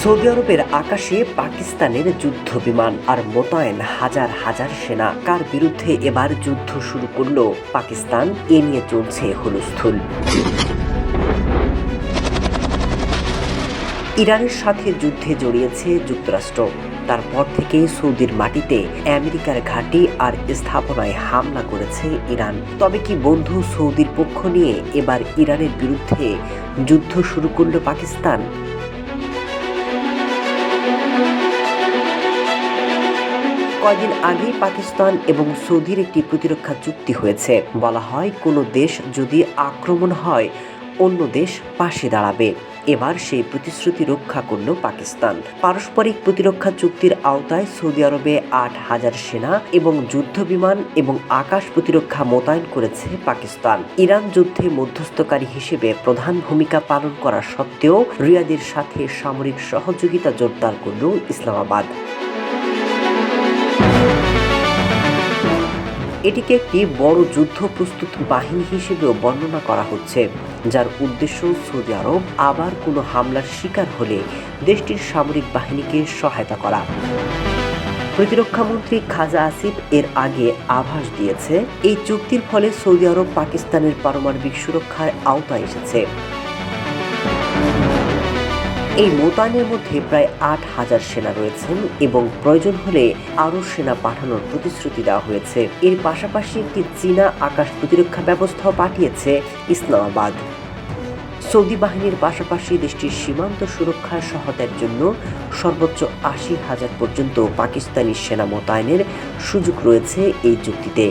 Saudi আরবের আকাশে পাকিস্তানের যুদ্ধ বিমান আর মোতায়েন হাজার হাজার সেনা। কার বিরুদ্ধে এবার যুদ্ধ শুরু করলো পাকিস্তান, এ নিয়ে চলছে হুলস্থুল। ইরানের সাথে যুদ্ধে জড়িয়েছে যুক্তরাষ্ট্র। তারপর থেকে সৌদির মাটিতে আমেরিকার ঘাঁটি আর স্থাপনায় হামলা করেছে ইরান। তবে কি বন্ধু সৌদির পক্ষ নিয়ে এবার ইরানের বিরুদ্ধে যুদ্ধ শুরু করলো পাকিস্তান? কয়েকদিন আগেই পাকিস্তান এবং সৌদির একটি প্রতিরক্ষা চুক্তি হয়েছে। বলা হয়, কোনো দেশ যদি আক্রমণ হয় অন্য দেশ পাশে দাঁড়াবে। এবার সেই প্রতিশ্রুতি রক্ষা করল পাকিস্তান। পারস্পরিক প্রতিরক্ষা চুক্তির আওতায় সৌদি আরবে ৮,০০০ সেনা এবং যুদ্ধ বিমান এবং আকাশ প্রতিরক্ষা মোতায়েন করেছে পাকিস্তান। ইরান যুদ্ধে মধ্যস্থকারী হিসেবে প্রধান ভূমিকা পালন করা সত্ত্বেও রিয়াদের সাথে সামরিক সহযোগিতা জোরদার করল ইসলামাবাদ। এটিকে একটি বড় যুদ্ধ প্রস্তুত বাহিনী হিসেবেও বর্ণনা করা হচ্ছে, যার উদ্দেশ্য সৌদি আরব আবার কোনো হামলার শিকার হলে দেশটির সামরিক বাহিনীকে সহায়তা করা। প্রতিরক্ষামন্ত্রী খাজা আসিফ এর আগে আভাস দিয়েছে, এই চুক্তির ফলে সৌদি আরব পাকিস্তানের পারমাণবিক সুরক্ষার আওতায় এসেছে। এই মোতায়েনের মধ্যে প্রায় ৮,০০০ সেনা রয়েছেন এবং প্রয়োজন হলে আরও সেনা পাঠানোর প্রতিশ্রুতি দেওয়া হয়েছে। এর পাশাপাশি একটি চীনা আকাশ প্রতিরক্ষা ব্যবস্থাও পাঠিয়েছে ইসলামাবাদ। সৌদি বাহিনীর পাশাপাশি দেশটির সীমান্ত সুরক্ষার সহায়তার জন্য সর্বোচ্চ ৮০,০০০ পর্যন্ত পাকিস্তানি সেনা মোতায়েনের সুযোগ রয়েছে এই চুক্তিতে।